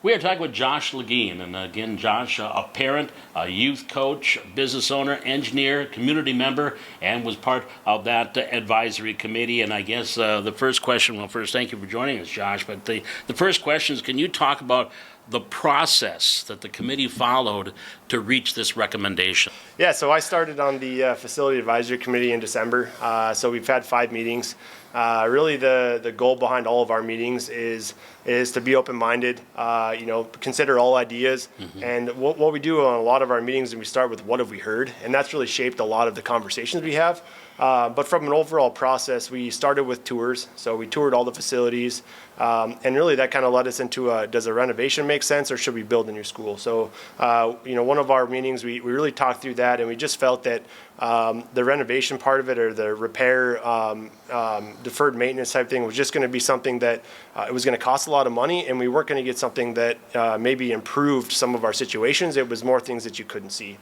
We are talking with Josh Legeen, and again, Josh, a parent, a youth coach, business owner, engineer, community member, and was part of that advisory committee. And I guess the first question, well, first, thank you for joining us, Josh, but the first question is, can you talk about the process that the committee followed to reach this recommendation? Yeah, so I started on the Facility Advisory Committee in December. So we've had 5 meetings. Really, the goal behind all of our meetings is to be open-minded, consider all ideas. And what we do on a lot of our meetings is we start with what have we heard, and that's really shaped a lot of the conversations we have. But from an overall process, we started with tours. So we toured all the facilities, and really that kind of led us into does a renovation make sense, or should we build a new school? So, one of our meetings, we really talked through that, and we just felt that the renovation part of it, or the repair, deferred maintenance type thing, was just going to be something that it was going to cost a lot of money, and we weren't going to get something that maybe improved some of our situations. It was more things that you couldn't see.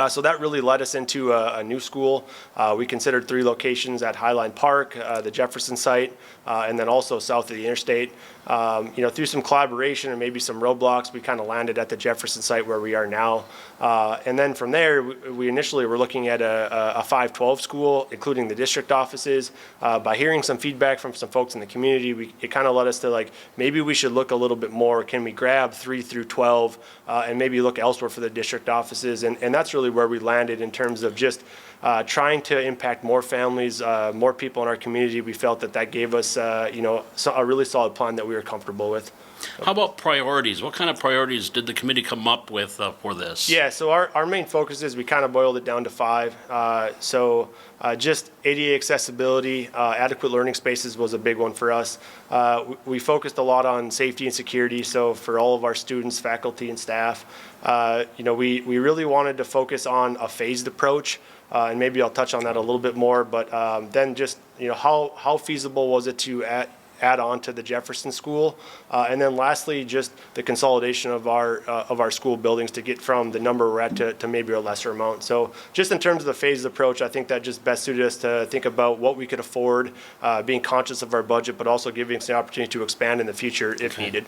So that really led us into a new school. We considered 3 locations at Highline Park, the Jefferson site, and then also south of the interstate. Through some collaboration and maybe some roadblocks, we kind of landed at the Jefferson site where we are now. And then from there, we initially were looking at a 512 school, including the district offices. By hearing some feedback from some folks in the community, it kind of led us to maybe we should look a little bit more. Can we grab 3 through 12 and maybe look elsewhere for the district offices? And that's really where we landed in terms of just trying to impact more families, more people in our community. We felt that gave us, a really solid plan that we were comfortable with. How about priorities? What kind of priorities did the committee come up with for this? Yeah, so our main focus is we kind of boiled it down to 5. Just ADA accessibility, adequate learning spaces was a big one for us. We focused a lot on safety and security, so for all of our students, faculty, and staff. We really wanted to focus on a phased approach, and maybe I'll touch on that a little bit more, but then just, how feasible was it to add on to the Jefferson School, and then lastly, just the consolidation of our school buildings to get from the number we're at to maybe a lesser amount. So just in terms of the phased approach, I think that just best suited us to think about what we could afford, being conscious of our budget, but also giving us the opportunity to expand in the future if needed.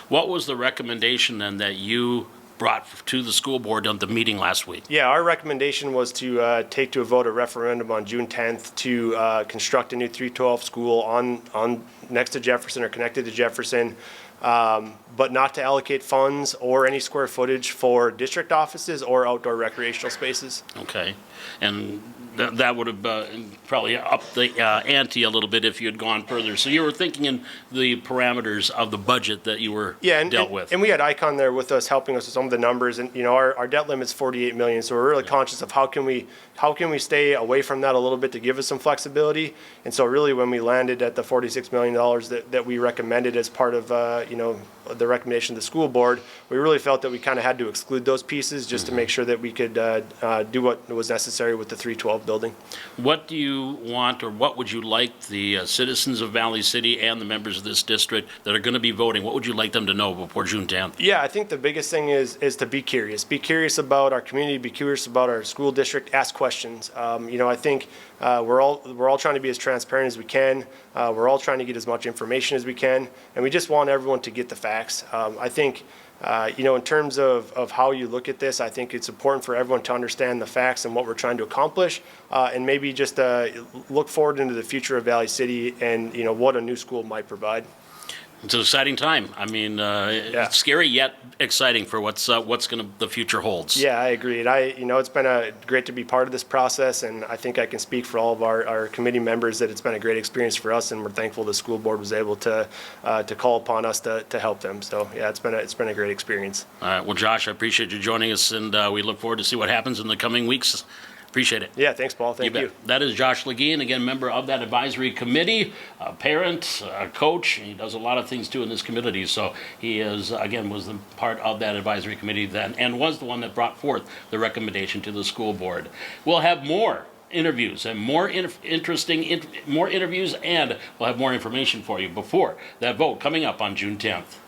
What was the recommendation then that you brought to the school board on the meeting last week? Yeah, our recommendation was to take to a vote a referendum on June 10th to construct a new 312 school on next to Jefferson or connected to Jefferson, but not to allocate funds or any square footage for district offices or outdoor recreational spaces. Okay, and that would have probably upped the ante a little bit if you had gone further. So you were thinking in the parameters of the budget that you were dealt with. And we had Icon there with us, helping us with some of the numbers. And our debt limit's $48 million, so we're really conscious of how can we stay away from that a little bit to give us some flexibility. And so really, when we landed at the $46 million that we recommended as part of the recommendation of the school board, we really felt that we kind of had to exclude those pieces just to make sure that we could do what was necessary with the 312 building. What do you want, or what would you like the citizens of Valley City and the members of this district that are going to be voting, what would you like them to know before June 10th? Yeah, I think the biggest thing is to be curious. Be curious about our community, be curious about our school district, ask questions. I think we're all trying to be as transparent as we can. We're all trying to get as much information as we can, and we just want everyone to get the facts. I think in terms of how you look at this, I think it's important for everyone to understand the facts and what we're trying to accomplish, and maybe just look forward into the future of Valley City and what a new school might provide. It's an exciting time. I mean, it's scary yet exciting for what's the future holds. Yeah, I agree. And it's been great to be part of this process, and I think I can speak for all of our committee members that it's been a great experience for us, and we're thankful the school board was able to call upon us to help them. So yeah, it's been a great experience. All right. Well, Josh, I appreciate you joining us, and we look forward to see what happens in the coming weeks. Appreciate it. Yeah, thanks, Paul. Thank you. That is Josh Legeen, again, member of that advisory committee, a parent, a coach. He does a lot of things, too, in this community. So he is, again, was the part of that advisory committee then and was the one that brought forth the recommendation to the school board. We'll have more interviews and more interviews, and we'll have more information for you before that vote coming up on June 10th.